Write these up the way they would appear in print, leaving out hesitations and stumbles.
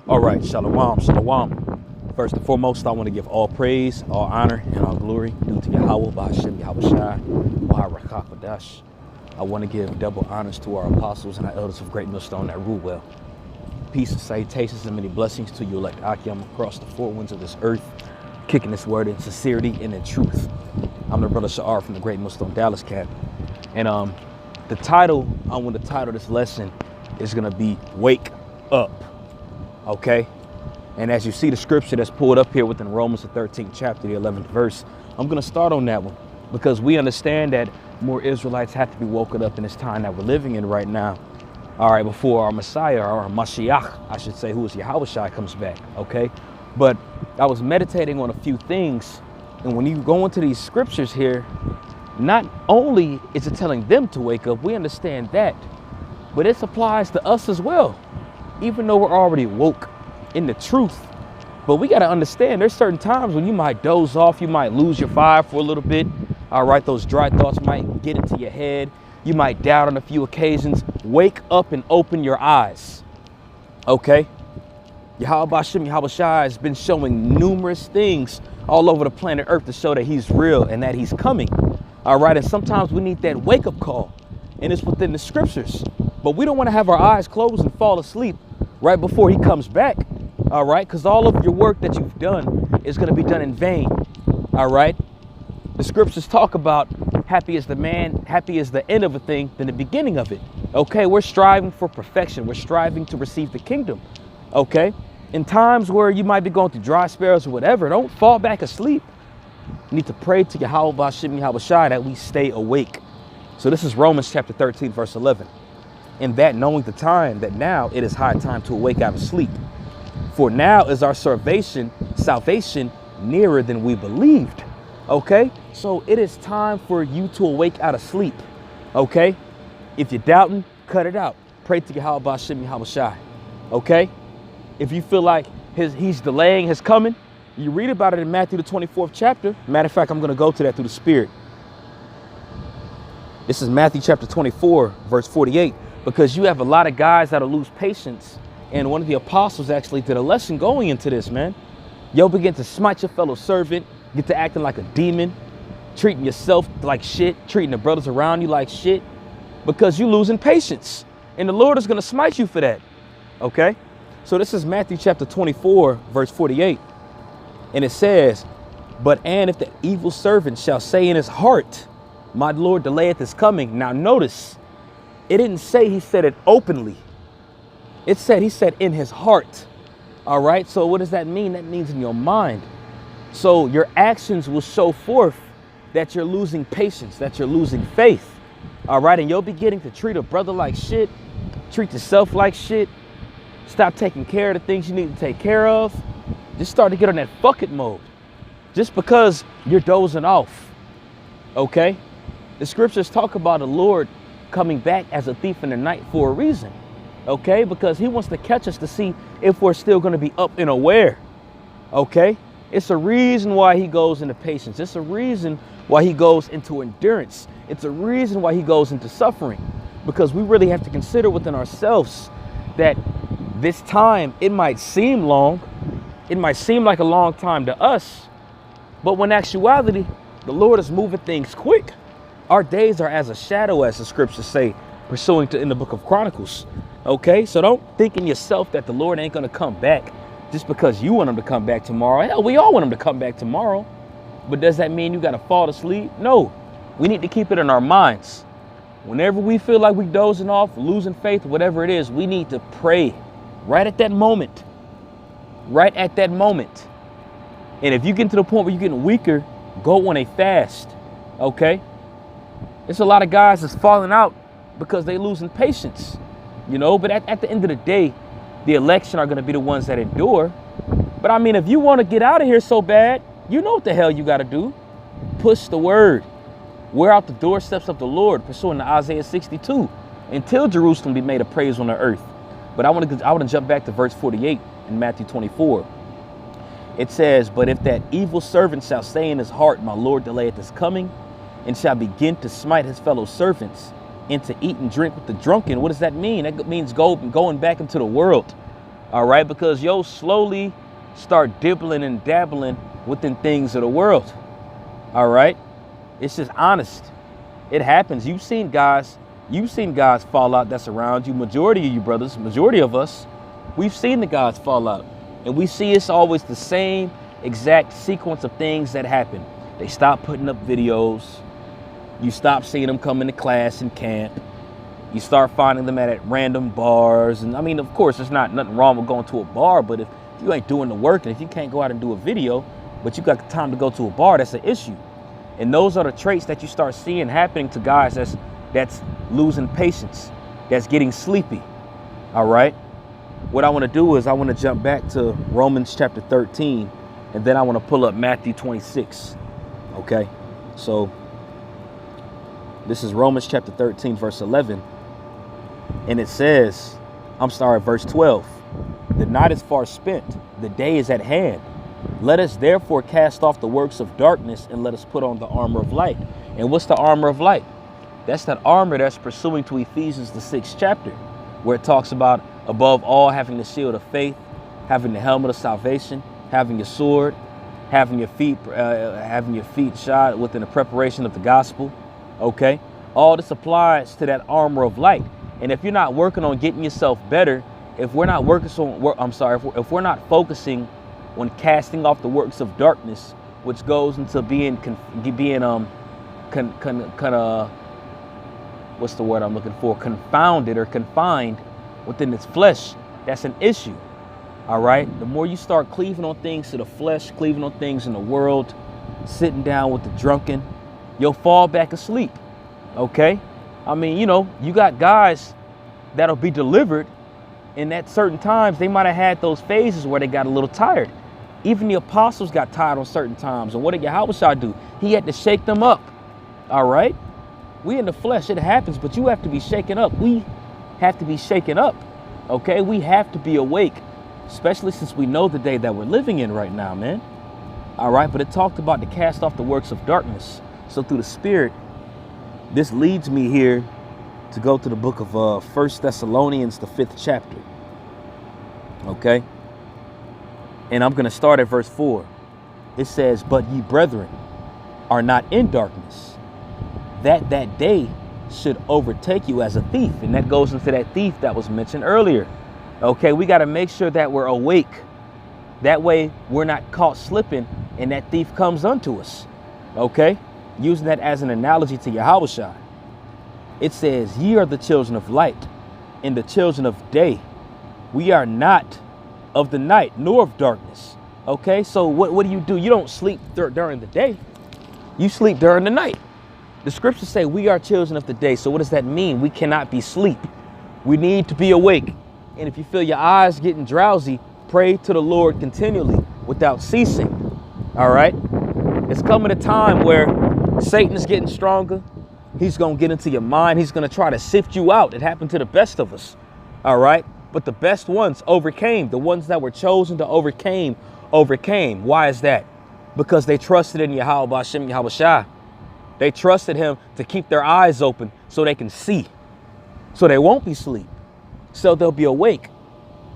All right, shalom, shalom. First and foremost, I want to give all praise, all honor, and all glory due to Yahweh, Ba'ashem, Yahushai, Wa'arakah Kodash. I want to give double honors to our apostles and our elders of Great Millstone that rule well. Peace and salutations and many blessings to you elect Akim across the four winds of this earth, kicking this word in sincerity and in truth. I'm the brother Sha'ar from the Great Millstone Dallas camp. And the title, I want to title this lesson is going to be Wake Up. Okay? And as you see the scripture that's pulled up here within Romans, the 13th chapter, the 11th verse, I'm going to start on that one because we understand that more Israelites have to be woken up in this time that we're living in right now. All right, before our Messiah, or our Mashiach, I should say, who is Yahushua, comes back. Okay? But I was meditating on a few things. And when you go into these scriptures here, not only is it telling them to wake up, we understand that, but it applies to us as well. Even though we're already woke in the truth, but we got to understand there's certain times when you might doze off, you might lose your fire for a little bit. All right, those dry thoughts might get into your head. You might doubt on a few occasions. Wake up and open your eyes. Okay? Yahweh Ba'ashem Yahushai has been showing numerous things all over the planet Earth to show that he's real and that he's coming. All right, and sometimes we need that wake-up call, and it's within the scriptures. But we don't want to have our eyes closed and fall asleep right before he comes back. All right, because all of your work that you've done is going to be done in vain. All right, the scriptures talk about happy is the man, happy is the end of a thing than the beginning of it. Okay, we're striving for perfection. We're striving to receive the kingdom. Okay, in times where you might be going through dry spells or whatever, don't fall back asleep. You need to pray to Yahweh Ba'ashem Yahushai that we stay awake. So this is Romans chapter 13, verse 11. In that knowing the time, that now it is high time to awake out of sleep. For now is our salvation nearer than we believed. Okay, so it is time for you to awake out of sleep. Okay, if you're doubting, cut it out. Pray to Yahweh Ba'ashem Yahushai. Okay, if you feel like he's delaying his coming, you read about it in Matthew the 24th chapter. Matter of fact, I'm going to go to that through the Spirit. This is Matthew chapter 24, verse 48, because you have a lot of guys that'll lose patience. And one of the apostles actually did a lesson going into this, man. You'll begin to smite your fellow servant, get to acting like a demon, treating yourself like shit, treating the brothers around you like shit, because you're losing patience. And the Lord is going to smite you for that. Okay? So this is Matthew chapter 24, verse 48. And it says, and if the evil servant shall say in his heart, my Lord delayeth his coming. Now notice, it didn't say he said it openly. It said he said in his heart. All right. So what does that mean? That means in your mind. So your actions will show forth that you're losing patience, that you're losing faith. All right. And you'll be getting to treat a brother like shit, treat yourself like shit. Stop taking care of the things you need to take care of. Just start to get on that fuck it mode. Just because you're dozing off. Okay. The scriptures talk about the Lord coming back as a thief in the night for a reason. Okay, because he wants to catch us to see if we're still going to be up and aware. Okay, it's a reason why he goes into patience. It's a reason why he goes into endurance. It's a reason why he goes into suffering, because we really have to consider within ourselves that this time, it might seem long. It might seem like a long time to us, but when actuality, the Lord is moving things quick. Our days are as a shadow, as the scriptures say, pursuing to in the book of Chronicles. Okay, so don't think in yourself that the Lord ain't going to come back just because you want him to come back tomorrow. Hell, we all want him to come back tomorrow. But does that mean you got to fall asleep? No, we need to keep it in our minds. Whenever we feel like we dozing off, losing faith, whatever it is, we need to pray right at that moment. Right at that moment. And if you get to the point where you're getting weaker, go on a fast. Okay. It's a lot of guys that's falling out because they losing patience, you know, but at the end of the day, the election are going to be the ones that endure. But I mean, if you want to get out of here so bad, you know what the hell you got to do. Push the word. Wear out the doorsteps of the Lord, pursuing to Isaiah 62, until Jerusalem be made a praise on the earth. But I want to jump back to verse 48 in Matthew 24. It says, but if that evil servant shall say in his heart, my Lord delayeth his coming, and shall begin to smite his fellow servants, and to eat and drink with the drunken. What does that mean? That means going back into the world. All right, because you'll slowly start dibbling and dabbling within things of the world. All right, it's just honest. It happens. You've seen guys fall out that's around you. Majority of you brothers, majority of us, we've seen the guys fall out, and we see it's always the same exact sequence of things that happen. They stop putting up videos. You stop seeing them come into class and camp. You start finding them at random bars. And I mean, of course, there's nothing wrong with going to a bar, but if you ain't doing the work and if you can't go out and do a video, but you got time to go to a bar, that's an issue. And those are the traits that you start seeing happening to guys that's losing patience, that's getting sleepy. All right. What I want to do is I want to jump back to Romans chapter 13, and then I want to pull up Matthew 26. Okay. So this is Romans chapter 13, verse 11. And it says, verse 12. The night is far spent. The day is at hand. Let us therefore cast off the works of darkness and let us put on the armor of light. And what's the armor of light? That's that armor that's pursuing to Ephesians, the 6th chapter, where it talks about above all having the shield of faith, having the helmet of salvation, having your sword, having your feet shod within the preparation of the gospel. Okay, all this applies to that armor of light. And if you're not working on getting yourself better, if we're not if we're not focusing on casting off the works of darkness, which goes into being what's the word I'm looking for? Confounded or confined within its flesh, that's an issue. All right. The more you start cleaving on things to the flesh, cleaving on things in the world, sitting down with the drunken, you'll fall back asleep. Okay. I mean, you got guys that'll be delivered, and at certain times they might have had those phases where they got a little tired. Even the apostles got tired on certain times. And what did Yahweh do? He had to shake them up. All right. We in the flesh, it happens, but you have to be shaken up. We have to be shaken up. Okay. We have to be awake, especially since we know the day that we're living in right now, man. All right. But it talked about to cast off the works of darkness. So through the Spirit, this leads me here to go to the book of 1 Thessalonians, the 5th chapter. Okay. And I'm going to start at verse 4. It says, but ye brethren are not in darkness, that day should overtake you as a thief. And that goes into that thief that was mentioned earlier. Okay, we got to make sure that we're awake. That way we're not caught slipping and that thief comes unto us. Okay, using that as an analogy to Yahushua. It says, ye are the children of light and the children of day. We are not of the night nor of darkness. Okay, so what do? You don't sleep during the day. You sleep during the night. The scriptures say we are children of the day. So what does that mean? We cannot be asleep. We need to be awake. And if you feel your eyes getting drowsy, pray to the Lord continually without ceasing. All right. It's coming a time where Satan is getting stronger. He's going to get into your mind. He's going to try to sift you out. It happened to the best of us. All right. But the best ones overcame. The ones that were chosen to overcame. Why is that? Because they trusted in Yahweh Hashem Yahushua. They trusted him to keep their eyes open so they can see. So they won't be asleep. So they'll be awake.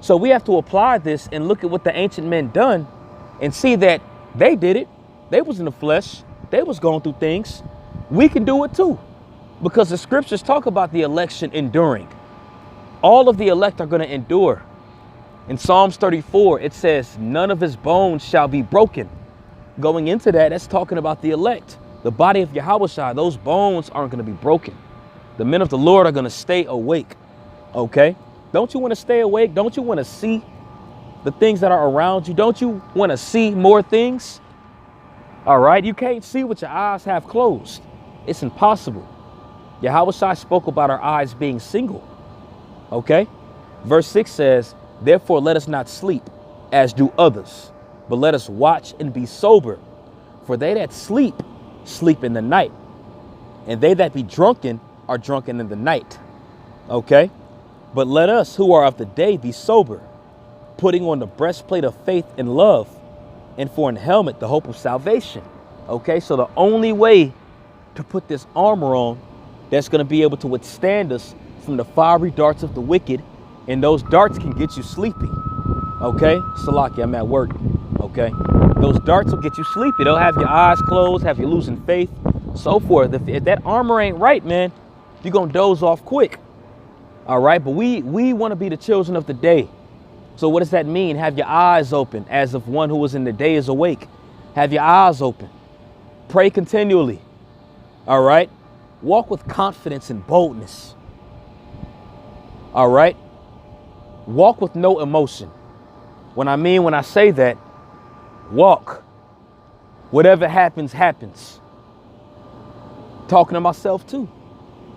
So we have to apply this and look at what the ancient men done and see that they did it. They was in the flesh. They was going through things. We can do it too. Because the scriptures talk about the election enduring. All of the elect are going to endure. In Psalms 34, it says, none of his bones shall be broken. Going into that, that's talking about the elect. The body of Yahushua, those bones aren't going to be broken. The men of the Lord are going to stay awake. Okay? Don't you want to stay awake? Don't you want to see the things that are around you? Don't you want to see more things? All right? You can't see what your eyes have closed. It's impossible. Yahushua spoke about our eyes being single. Okay? Verse 6 says, therefore let us not sleep as do others, but let us watch and be sober. For they that sleep in the night, and they that be drunken are drunken in the night. Okay? But let us who are of the day be sober, putting on the breastplate of faith and love, and for an helmet the hope of salvation. Okay? So the only way to put this armor on that's going to be able to withstand us from the fiery darts of the wicked, and those darts can get you sleepy. Okay, Salaki, I'm at work. Okay, those darts will get you sleepy. They'll have your eyes closed, have you losing faith, so forth. If that armor ain't right, man, you're gonna doze off quick. All right, but we want to be the children of the day. So what does that mean? Have your eyes open as if one who was in the day is awake. Have your eyes open. Pray continually. All right, walk with confidence and boldness. All right, walk with no emotion. When I say that, walk. Whatever happens, happens. Talking to myself too.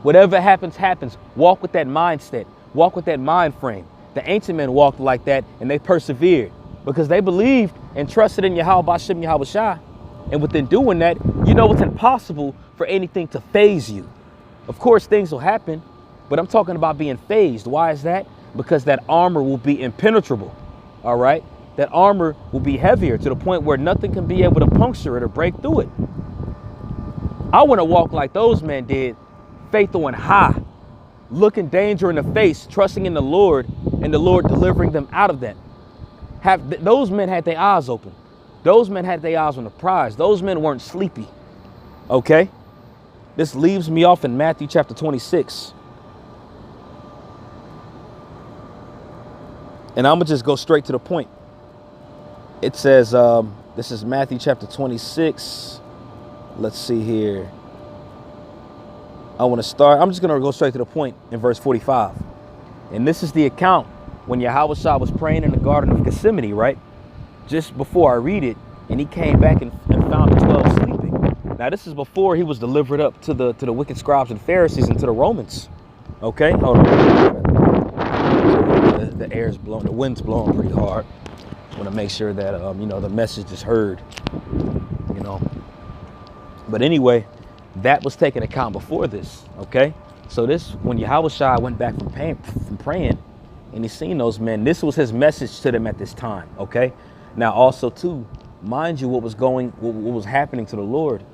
Whatever happens, happens. Walk with that mindset. Walk with that mind frame. The ancient men walked like that and they persevered because they believed and trusted in Yahweh Bashem Yahweh Shai. And within doing that, you know it's impossible for anything to phase you. Of course, things will happen, but I'm talking about being phased. Why is that? Because that armor will be impenetrable. All right, that armor will be heavier to the point where nothing can be able to puncture it or break through it. I want to walk like those men did, faithful and high, looking danger in the face, trusting in the Lord and the Lord delivering them out of that. Those men had their eyes open. Those men had their eyes on the prize. Those men weren't sleepy. Okay, this leaves me off in Matthew chapter 26. And I'm going to just go straight to the point. It says, this is Matthew chapter 26. Let's see here. I'm just going to go straight to the point in verse 45. And this is the account when Yahweh Shai was praying in the Garden of Gethsemane, right? Just before I read it, and he came back and found the 12 sleeping. Now, this is before he was delivered up to the wicked scribes and Pharisees and to the Romans. Okay, hold on. The air's blowing, the wind's blowing pretty hard. Want to make sure that the message is heard. But anyway, that was taken account before this. Okay, so this when Yahweh Shai went back from praying, and he seen those men. This was his message to them at this time. Okay, now also too, mind you, what was happening to the Lord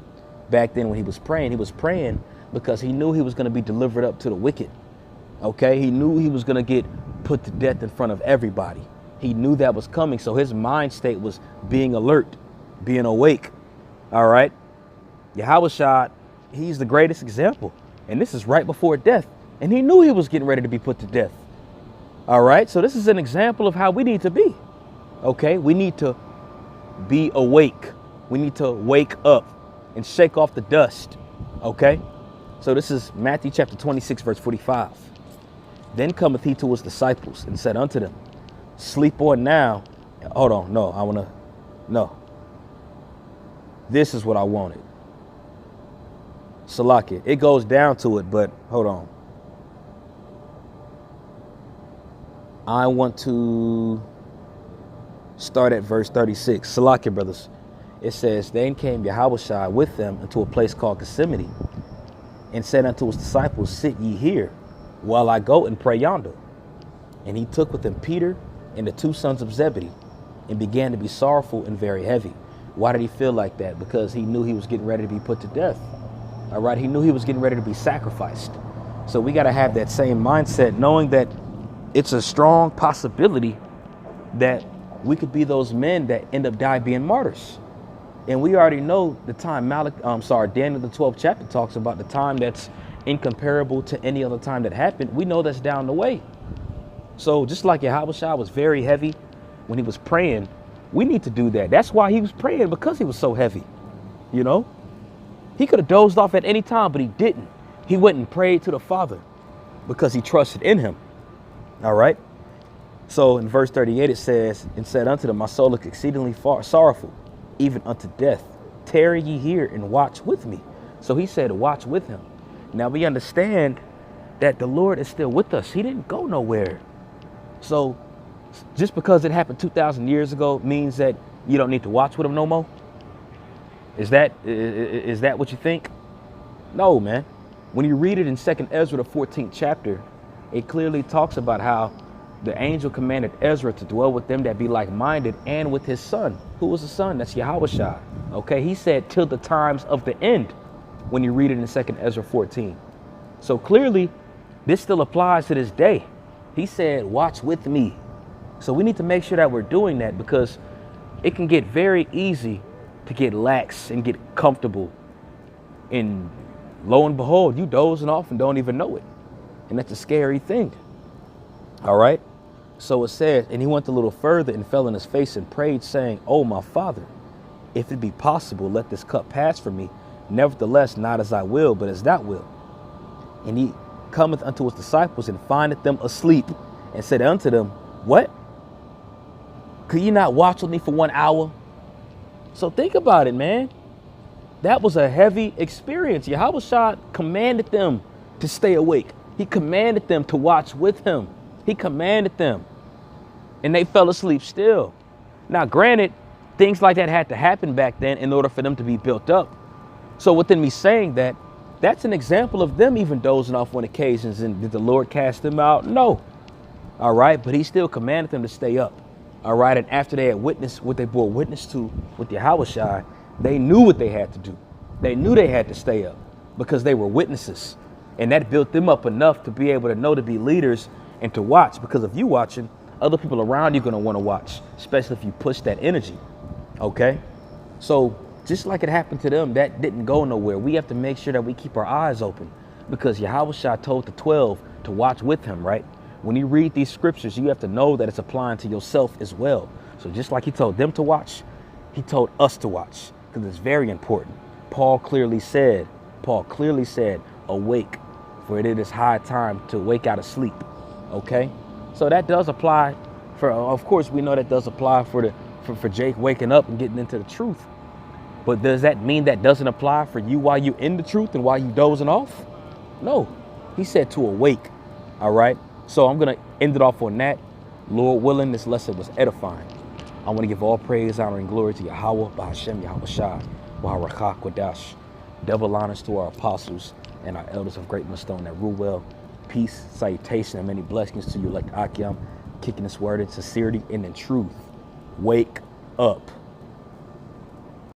back then when he was praying. He was praying because he knew he was going to be delivered up to the wicked. Okay, he knew he was going to get put to death in front of everybody. He knew that was coming. So his mind state was being alert, being awake. All right. Yahweh Shai, he's the greatest example. And this is right before death. And he knew he was getting ready to be put to death. All right. So this is an example of how we need to be. Okay. We need to be awake. We need to wake up and shake off the dust. Okay. So this is Matthew chapter 26, verse 45. Then cometh he to his disciples and said unto them, sleep on now. Hold on. No. This is what I wanted. Salakia. It goes down to it, but hold on. I want to start at verse 36. Salakia, brothers. It says, then came Yahweh Shai with them into a place called Gethsemane and said unto his disciples, sit ye here while I go and pray yonder. And he took with him Peter and the two sons of Zebedee and began to be sorrowful and very heavy. Why did he feel like that? Because he knew he was getting ready to be put to death. All right. He knew he was getting ready to be sacrificed. So we got to have that same mindset, knowing that it's a strong possibility that we could be those men that end up being martyrs. And we already know the time Daniel, the 12th chapter talks about the time that's incomparable to any other time that happened. We know that's down the way. So just like Yahweh Shai was very heavy when he was praying, we need to do that. That's why he was praying, because he was so heavy. He could have dozed off at any time, but he didn't. He went and prayed to the Father because he trusted in him. All right. So in verse 38, it says, and said unto them, my soul look exceedingly sorrowful, even unto death. Tarry ye here and watch with me. So he said, watch with him. Now we understand that the Lord is still with us. He didn't go nowhere. So just because it happened 2,000 years ago means that you don't need to watch with him no more? Is that what you think? No, man. When you read it in 2nd Ezra, the 14th chapter, it clearly talks about how the angel commanded Ezra to dwell with them that be like-minded and with his son. Who was the son? That's Yahweh Shai. Okay, he said till the times of the end when you read it in 2nd Ezra 14. So clearly, this still applies to this day. He said, watch with me. So we need to make sure that we're doing that, because it can get very easy to get lax and get comfortable. And lo and behold, you dozing off and don't even know it. And that's a scary thing. All right. So it says, and he went a little further and fell on his face and prayed, saying, "Oh, my Father, if it be possible, let this cup pass from me. Nevertheless, not as I will, but as thou wilt." And he cometh unto his disciples and findeth them asleep, and said unto them, "What? Could ye not watch with me for 1 hour?" So think about it, man. That was a heavy experience. Yahushua commanded them to stay awake. He commanded them to watch with him. He commanded them. And they fell asleep still. Now, granted, things like that had to happen back then in order for them to be built up. So within me saying that, that's an example of them even dozing off on occasions. And did the Lord cast them out? No. All right. But he still commanded them to stay up. All right. And after they had witnessed what they bore witness to with Yahushua, they knew what they had to do. They knew they had to stay up because they were witnesses. And that built them up enough to be able to know to be leaders and to watch. Because if you watching, other people around you are going to want to watch, especially if you push that energy. Okay. So just like it happened to them, that didn't go nowhere. We have to make sure that we keep our eyes open, because Yahushua told the 12 to watch with him, right? When you read these scriptures, you have to know that it's applying to yourself as well. So just like he told them to watch, he told us to watch, because it's very important. Paul clearly said, awake, for it is high time to wake out of sleep. Okay. So that does apply for, of course, we know that does apply for Jake waking up and getting into the truth. But does that mean that doesn't apply for you while you're in the truth and while you dozing off? No. He said to awake. All right. So I'm going to end it off on that. Lord willing, this lesson was edifying. I want to give all praise, honor, and glory to Yahweh, Bahashem, Yahushua, Waharakah, Quadash. Double honors to our apostles and our elders of Great Millstone that rule well. Peace, salutation, and many blessings to you, like Akim, kicking this word in sincerity and in truth. Wake up.